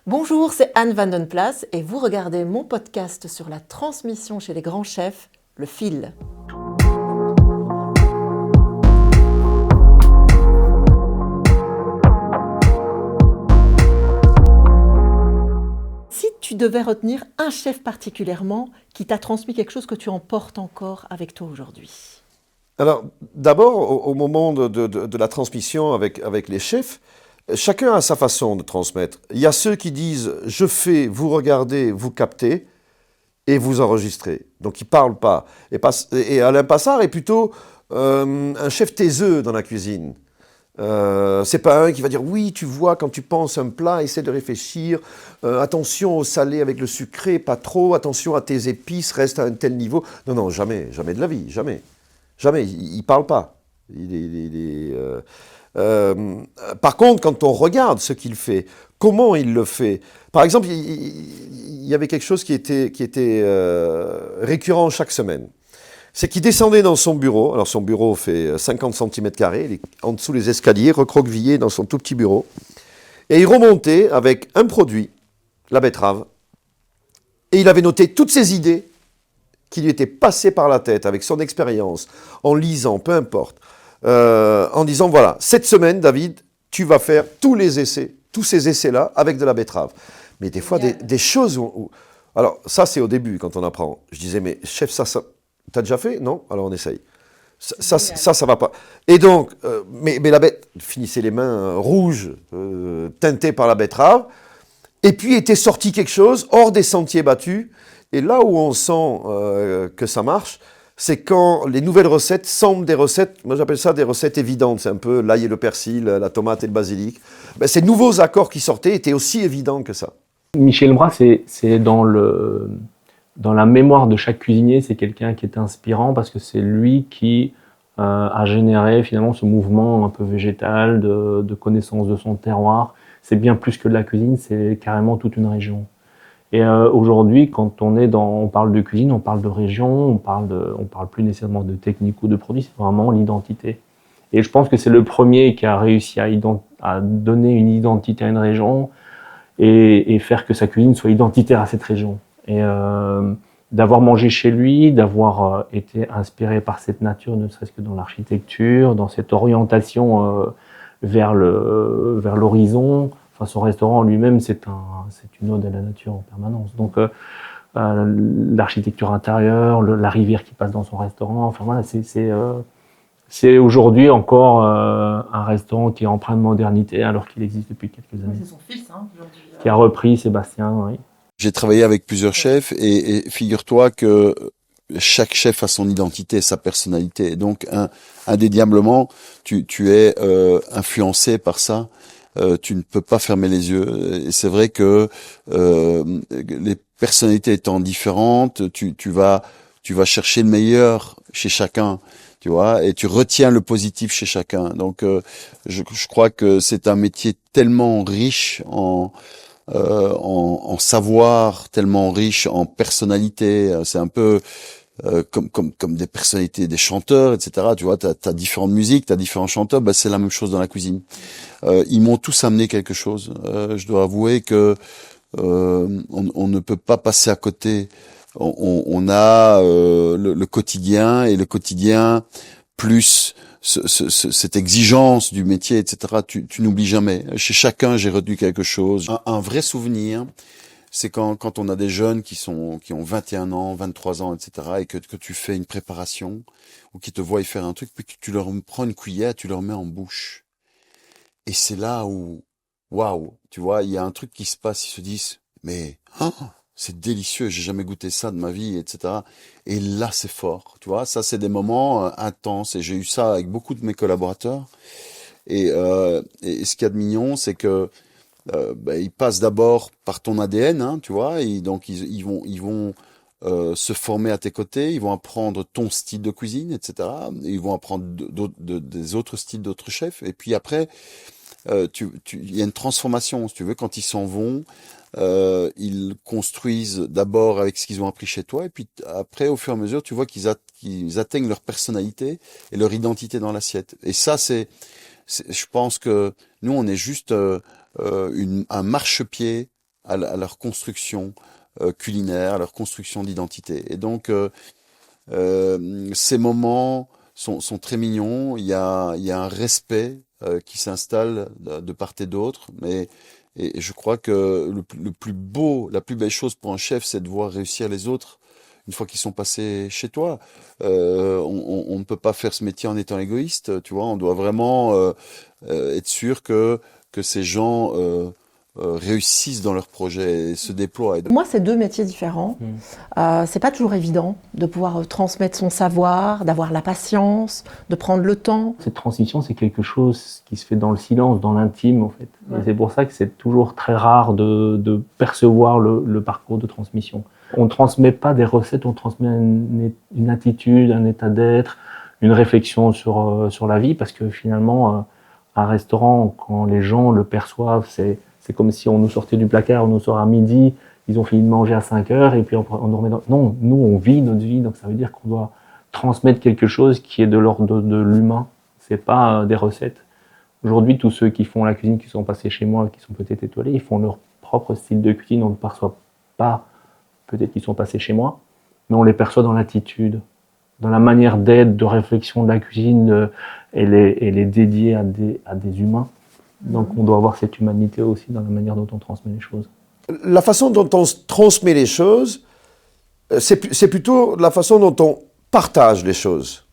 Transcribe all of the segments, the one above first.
Bonjour, c'est Anne Van Den Plas et vous regardez mon podcast sur la transmission chez les grands chefs, Le Fil. Si tu devais retenir un chef particulièrement qui t'a transmis quelque chose que tu emportes encore avec toi aujourd'hui. Alors, d'abord, au moment de la transmission avec les chefs, chacun a sa façon de transmettre. Il y a ceux qui disent « je fais, vous regardez, vous captez et vous enregistrez ». Donc, ils ne parlent pas. Et Alain Passard est plutôt un chef taiseux dans la cuisine. C'est pas un qui va dire « oui, tu vois, quand tu penses un plat, essaie de réfléchir, attention au salé avec le sucré, pas trop, attention à tes épices, reste à un tel niveau ». Non, non, jamais, jamais de la vie, jamais. Jamais, il ne parle pas. Par contre, quand on regarde ce qu'il fait, comment il le fait, par exemple, il y avait quelque chose qui était récurrent chaque semaine. C'est qu'il descendait dans son bureau, alors son bureau fait 50 cm², il est en dessous des escaliers, recroquevillé dans son tout petit bureau, et il remontait avec un produit, la betterave, et il avait noté toutes ses idées qui lui étaient passées par la tête avec son expérience, en lisant, peu importe, en disant, voilà, cette semaine, David, tu vas faire tous ces essais-là, avec de la betterave. Mais des fois, des choses alors, ça, c'est au début, quand on apprend. Je disais, mais chef, ça t'as déjà fait? Non? Alors, on essaye. Ça va pas. Et donc, mais la bête finissait les mains rouges, teintées par la betterave, et puis était sorti quelque chose, hors des sentiers battus. Et là où on sent que ça marche, c'est quand les nouvelles recettes semblent des recettes, moi j'appelle ça des recettes évidentes, c'est un peu l'ail et le persil, la tomate et le basilic. Ben, ces nouveaux accords qui sortaient étaient aussi évidents que ça. Michel Bras, c'est dans la mémoire de chaque cuisinier, c'est quelqu'un qui est inspirant parce que c'est lui qui a généré finalement ce mouvement un peu végétal de connaissance de son terroir. C'est bien plus que de la cuisine, c'est carrément toute une région. Et aujourd'hui, quand on parle de cuisine, on parle de région, on parle plus nécessairement de technique ou de produit, c'est vraiment l'identité. Et je pense que c'est le premier qui a réussi à donner une identité à une région et faire que sa cuisine soit identitaire à cette région. Et d'avoir mangé chez lui, d'avoir été inspiré par cette nature, ne serait-ce que dans l'architecture, dans cette orientation vers l'horizon. Enfin, son restaurant en lui-même, c'est une ode à la nature en permanence. Donc, l'architecture intérieure, la rivière qui passe dans son restaurant, enfin voilà, c'est aujourd'hui encore un restaurant qui est empreint de modernité, alors qu'il existe depuis quelques années. C'est son fils, aujourd'hui. Qui a repris Sébastien, oui. J'ai travaillé avec plusieurs chefs et figure-toi que chaque chef a son identité, sa personnalité. Donc, indéniablement, tu es influencé par ça. Tu ne peux pas fermer les yeux. Et c'est vrai que les personnalités étant différentes, tu vas chercher le meilleur chez chacun, tu vois, et tu retiens le positif chez chacun. Donc, je crois que c'est un métier tellement riche en savoir, tellement riche en personnalité. C'est un peu comme des personnalités, des chanteurs, etc. Tu vois, t'as différentes musiques, t'as différents chanteurs. Bah, c'est la même chose dans la cuisine. Ils m'ont tous amené quelque chose. Je dois avouer que on ne peut pas passer à côté. On a le quotidien et le quotidien plus cette exigence du métier, etc. Tu n'oublies jamais. Chez chacun, j'ai retenu quelque chose. Un vrai souvenir, c'est quand on a des jeunes qui ont 21 ans, 23 ans, etc. et que tu fais une préparation ou qui te voient faire un truc, puis que tu leur prends une cuillère, tu leur mets en bouche. Et c'est là où, waouh, tu vois, il y a un truc qui se passe, ils se disent, mais c'est délicieux, j'ai jamais goûté ça de ma vie, etc. Et là, c'est fort, tu vois. Ça, c'est des moments intenses. Et j'ai eu ça avec beaucoup de mes collaborateurs. Et ce qu'il y a de mignon, c'est que ils passent d'abord par ton ADN, hein, tu vois. Et donc ils vont se former à tes côtés. Ils vont apprendre ton style de cuisine, etc. Et ils vont apprendre des autres styles d'autres chefs. Et puis après, il y a une transformation, si tu veux, quand ils s'en vont. Ils construisent d'abord avec ce qu'ils ont appris chez toi, et puis après, au fur et à mesure, tu vois qu'ils atteignent leur personnalité et leur identité dans l'assiette. Et ça, je pense que nous, on est juste un marchepied à leur construction culinaire, à leur construction d'identité. Et donc, ces moments sont très mignons. Il y a un respect qui s'installe de part et d'autre, et je crois que le plus beau, la plus belle chose pour un chef, c'est de voir réussir les autres une fois qu'ils sont passés chez toi. On ne peut pas faire ce métier en étant égoïste, tu vois. On doit vraiment être sûr que ces gens réussissent dans leur projet et se déploient. Pour moi, c'est deux métiers différents. C'est pas toujours évident de pouvoir transmettre son savoir, d'avoir la patience, de prendre le temps. Cette transmission, c'est quelque chose qui se fait dans le silence, dans l'intime, en fait. Ouais. Et c'est pour ça que c'est toujours très rare de percevoir le parcours de transmission. On ne transmet pas des recettes, on transmet une attitude, un état d'être, une réflexion sur la vie, parce que finalement, un restaurant, quand les gens le perçoivent, c'est comme si on nous sortait du placard, on nous sort à midi, ils ont fini de manger à 5 heures, et puis on nous remet dans... Non, nous, on vit notre vie, donc ça veut dire qu'on doit transmettre quelque chose qui est de l'ordre de l'humain. C'est pas des recettes. Aujourd'hui, tous ceux qui font la cuisine, qui sont passés chez moi, qui sont peut-être étoilés, ils font leur propre style de cuisine, on ne perçoit pas peut-être qu'ils sont passés chez moi, mais on les perçoit dans l'attitude, dans la manière d'être, de réflexion de la cuisine, elle est dédiée à des humains. Donc on doit avoir cette humanité aussi dans la manière dont on transmet les choses. La façon dont on transmet les choses, c'est plutôt la façon dont on partage les choses.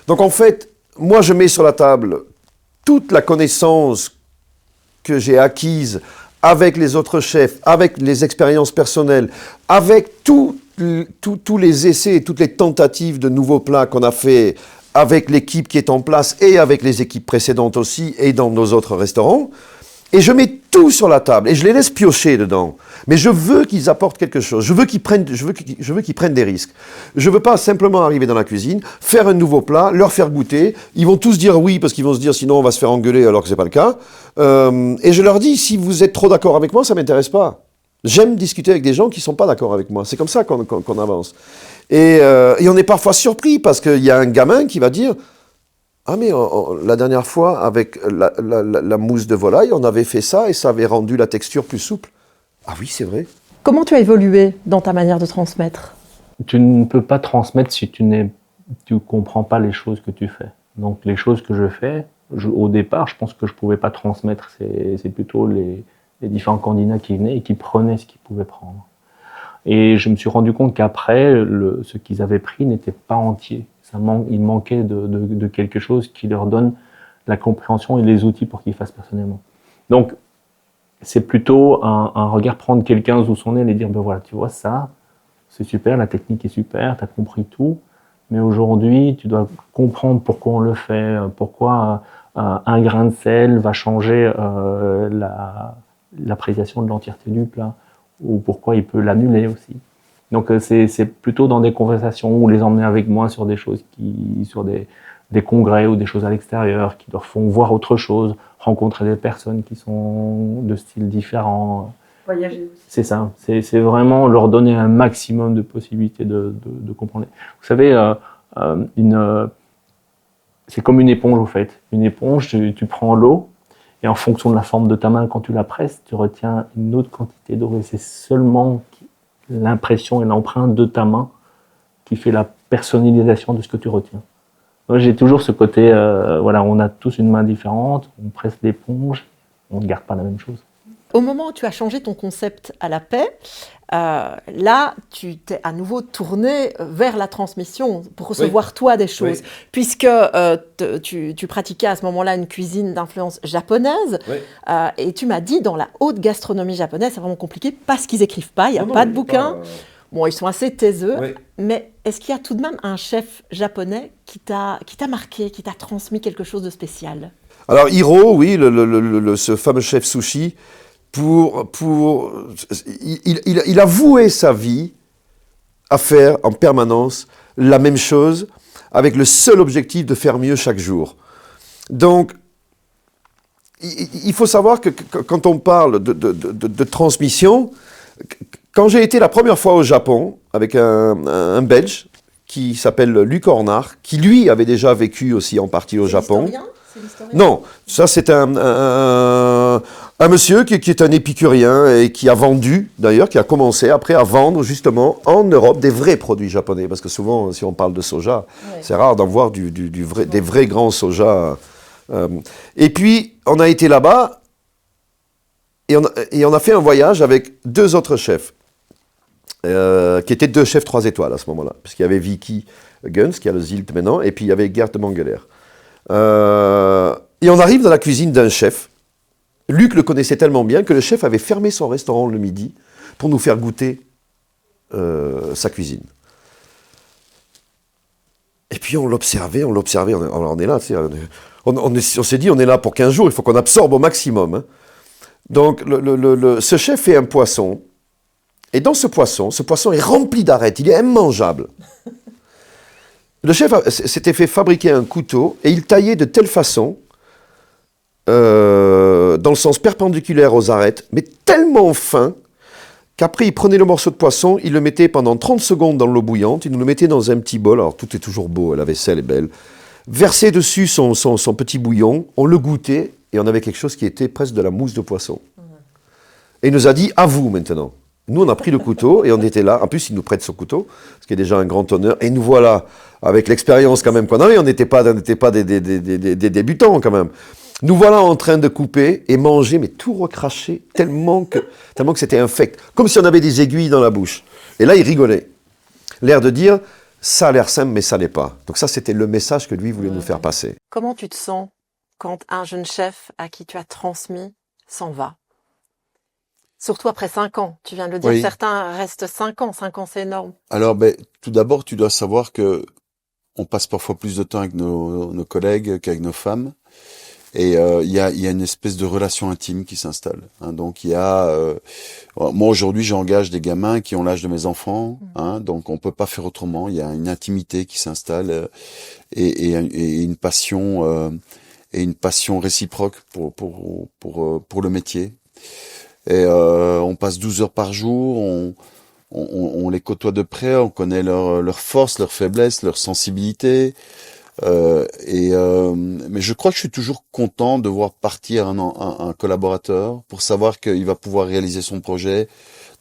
Donc en fait, moi je mets sur la table toute la connaissance que j'ai acquise avec les autres chefs, avec les expériences personnelles, avec tous les essais et toutes les tentatives de nouveaux plats qu'on a fait avec l'équipe qui est en place et avec les équipes précédentes aussi et dans nos autres restaurants. Et je mets tout sur la table et je les laisse piocher dedans. Mais je veux qu'ils apportent quelque chose. Je veux qu'ils prennent des risques. Je veux pas simplement arriver dans la cuisine, faire un nouveau plat, leur faire goûter. Ils vont tous dire oui parce qu'ils vont se dire sinon on va se faire engueuler alors que c'est pas le cas. Et je leur dis si vous êtes trop d'accord avec moi, ça m'intéresse pas. J'aime discuter avec des gens qui sont pas d'accord avec moi. C'est comme ça qu'on avance. Et on est parfois surpris parce qu'il y a un gamin qui va dire ah mais la dernière fois avec la mousse de volaille, on avait fait ça et ça avait rendu la texture plus souple. Ah oui, c'est vrai. Comment tu as évolué dans ta manière de transmettre ? Tu ne peux pas transmettre si tu comprends pas les choses que tu fais. Donc les choses que je fais, au départ, je pense que je pouvais pas transmettre. C'est plutôt les différents candidats qui venaient et qui prenaient ce qu'ils pouvaient prendre. Et je me suis rendu compte qu'après, ce qu'ils avaient pris n'était pas entier. Il manquait de quelque chose qui leur donne la compréhension et les outils pour qu'ils fassent personnellement. Donc, c'est plutôt un regard, prendre quelqu'un sous son nez et dire, ben voilà, tu vois ça, c'est super, la technique est super, tu as compris tout, mais aujourd'hui, tu dois comprendre pourquoi on le fait, pourquoi un grain de sel va changer l'appréciation de l'entièreté du plat, ou pourquoi il peut l'annuler aussi. Donc c'est plutôt dans des conversations ou les emmener avec moi sur des choses sur des congrès ou des choses à l'extérieur qui leur font voir autre chose, rencontrer des personnes qui sont de styles différents. Voyager aussi. C'est ça, c'est vraiment leur donner un maximum de possibilités de comprendre. Vous savez, c'est comme une éponge au fait. Une éponge, tu prends l'eau et en fonction de la forme de ta main, quand tu la presses, tu retiens une autre quantité d'eau et c'est seulement l'impression et l'empreinte de ta main qui fait la personnalisation de ce que tu retiens. Moi, j'ai toujours ce côté, voilà, on a tous une main différente, on presse l'éponge, on ne garde pas la même chose. Au moment où tu as changé ton concept à la paix, là, tu t'es à nouveau tourné vers la transmission pour recevoir toi des choses, puisque tu pratiquais à ce moment-là une cuisine d'influence japonaise, et tu m'as dit dans la haute gastronomie japonaise, c'est vraiment compliqué parce qu'ils écrivent pas, il n'y a pas de bouquin. Bon, ils sont assez taiseux, mais est-ce qu'il y a tout de même un chef japonais qui t'a marqué, qui t'a transmis quelque chose de spécial ? Alors Hiro, oui, ce fameux chef sushi, il a voué sa vie à faire en permanence la même chose avec le seul objectif de faire mieux chaque jour. Donc, il faut savoir que quand on parle de transmission, quand j'ai été la première fois au Japon avec un Belge qui s'appelle Luc Ornard, qui lui avait déjà vécu aussi en partie au Japon. C'est l'historien ? Non, ça c'est un Un monsieur qui est un épicurien et qui a vendu, d'ailleurs, qui a commencé après à vendre justement en Europe des vrais produits japonais. Parce que souvent, si on parle de soja, c'est rare d'en voir des vrais grands soja. Et puis, on a été là-bas et on a fait un voyage avec 2 autres chefs, qui étaient 2 chefs 3 étoiles à ce moment-là. Parce qu'il y avait Vicky Guns, qui a le Zilt maintenant, et puis il y avait Gert de Mangeler. Et on arrive dans la cuisine d'un chef. Luc le connaissait tellement bien que le chef avait fermé son restaurant le midi pour nous faire goûter sa cuisine. Et puis on l'observait, on est là, tu sais, on s'est dit on est là pour 15 jours, il faut qu'on absorbe au maximum. Hein. Donc ce chef fait un poisson, et dans ce poisson est rempli d'arêtes, il est immangeable. Le chef s'était fait fabriquer un couteau et il taillait de telle façon, dans le sens perpendiculaire aux arêtes, mais tellement fin qu'après il prenait le morceau de poisson, il le mettait pendant 30 secondes dans l'eau bouillante, il nous le mettait dans un petit bol, alors tout est toujours beau, la vaisselle est belle, versait dessus son petit bouillon, on le goûtait et on avait quelque chose qui était presque de la mousse de poisson. Et il nous a dit, à vous maintenant. Nous on a pris le couteau et on était là, en plus il nous prête son couteau, ce qui est déjà un grand honneur, et nous voilà, avec l'expérience quand même qu'on avait, on n'était pas des débutants quand même. Nous voilà en train de couper et manger, mais tout recracher, tellement que c'était infect. Comme si on avait des aiguilles dans la bouche. Et là, il rigolait. L'air de dire, ça a l'air simple, mais ça l'est pas. Donc ça, c'était le message que lui voulait nous faire passer. Comment tu te sens quand un jeune chef à qui tu as transmis s'en va? Surtout après 5 ans. Tu viens de le dire, certains restent 5 ans. 5 ans, c'est énorme. Alors, tout d'abord, tu dois savoir que on passe parfois plus de temps avec nos collègues qu'avec nos femmes. Et il y a une espèce de relation intime qui s'installe. Hein. Donc il y a, moi aujourd'hui j'engage des gamins qui ont l'âge de mes enfants, hein, donc on peut pas faire autrement. Il y a une intimité qui s'installe et une passion réciproque pour le métier. Et on passe 12 heures par jour, on les côtoie de près, on connaît leurs forces, leurs faiblesses, leurs sensibilités. Mais je crois que je suis toujours content de voir partir un collaborateur pour savoir qu'il va pouvoir réaliser son projet.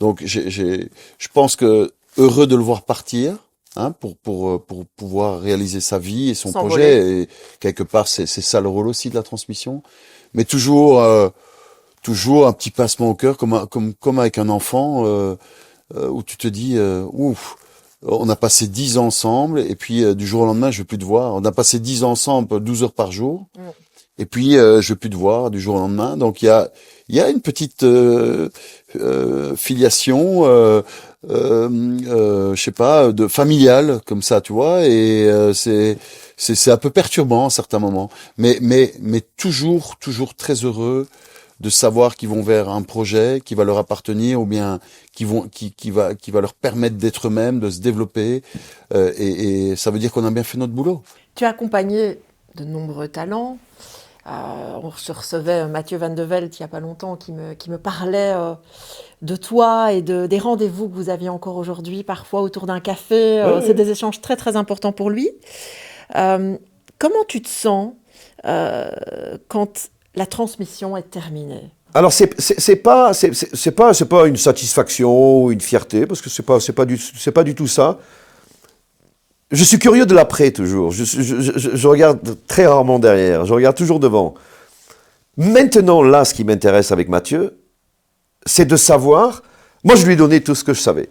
Donc je pense que heureux de le voir partir, hein, pour pouvoir réaliser sa vie et son projet. Et quelque part c'est ça le rôle aussi de la transmission. Mais toujours un petit pincement au cœur comme avec un enfant où tu te dis ouf. On a passé 10 ans ensemble, et puis du jour au lendemain, je veux plus te voir. On a passé 10 ans ensemble, 12 heures par jour, et puis je veux plus te voir du jour au lendemain. Donc il y a une petite filiation, je sais pas, de familiale comme ça, tu vois. Et c'est un peu perturbant à certains moments, mais toujours très heureux de savoir qu'ils vont vers un projet qui va leur appartenir ou bien qui va leur permettre d'être eux-mêmes, de se développer, et ça veut dire qu'on a bien fait notre boulot. Tu as accompagné de nombreux talents. On se recevait Mathieu Van de Velde il n'y a pas longtemps qui me parlait de toi et des rendez-vous que vous aviez encore aujourd'hui, parfois autour d'un café. C'est des échanges très très importants pour lui. Comment tu te sens quand la transmission est terminée? Alors c'est pas une satisfaction ou une fierté, parce que c'est pas du tout ça. Je suis curieux de l'après toujours. Je regarde très rarement derrière. Je regarde toujours devant. Maintenant, là, ce qui m'intéresse avec Mathieu, c'est de savoir. Moi, je lui ai donné tout ce que je savais.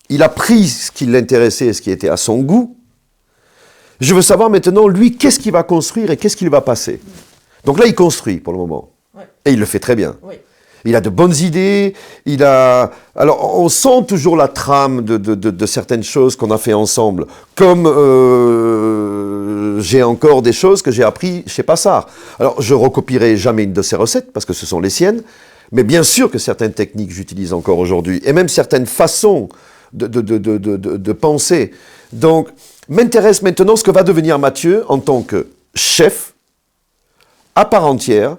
Il a pris ce qui l'intéressait et ce qui était à son goût. Je veux savoir maintenant, lui, qu'est-ce qu'il va construire et qu'est-ce qu'il va passer. Donc là, il construit pour le moment. Ouais. Et il le fait très bien. Oui. Il a de bonnes idées. Alors, on sent toujours la trame de certaines choses qu'on a fait ensemble. Comme j'ai encore des choses que j'ai appris chez Passard. Alors, je recopierai jamais une de ses recettes parce que ce sont les siennes. Mais bien sûr que certaines techniques j'utilise encore aujourd'hui. Et même certaines façons de penser. Donc, m'intéresse maintenant ce que va devenir Mathieu en tant que chef à part entière.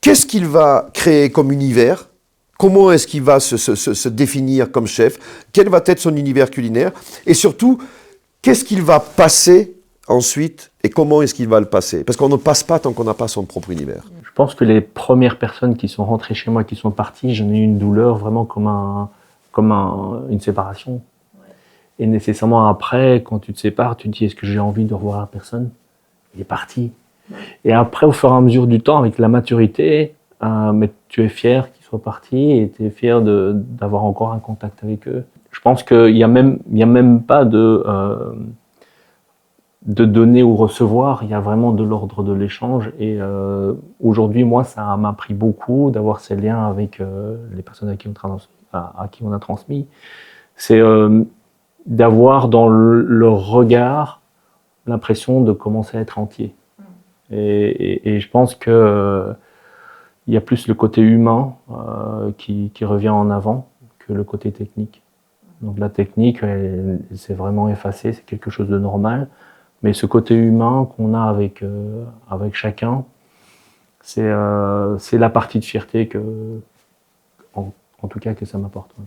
Qu'est-ce qu'il va créer comme univers? Comment est-ce qu'il va se définir comme chef? Quel va être son univers culinaire? Et surtout, qu'est-ce qu'il va passer ensuite et comment est-ce qu'il va le passer? Parce qu'on ne passe pas tant qu'on n'a pas son propre univers. pense que les premières personnes qui sont rentrées chez moi, qui sont parties, j'en ai eu une douleur vraiment comme une séparation. Ouais. Et nécessairement après, quand tu te sépares, tu te dis, est-ce que j'ai envie de revoir la personne? Il est parti. Ouais. Et après, au fur et à mesure du temps, avec la maturité, mais tu es fier qu'ils soient partis et tu es fier d'avoir encore un contact avec eux. Je pense qu'il n'y a même pas de donner ou recevoir, il y a vraiment de l'ordre de l'échange. Et aujourd'hui, moi, ça m'a pris beaucoup d'avoir ces liens avec les personnes à qui on a transmis. C'est d'avoir dans leur regard l'impression de commencer à être entier. Et je pense que il y a plus le côté humain qui revient en avant que le côté technique. Donc la technique, c'est vraiment effacé, c'est quelque chose de normal. Mais ce côté humain qu'on a avec chacun, c'est la partie de fierté en tout cas que ça m'apporte. Ouais.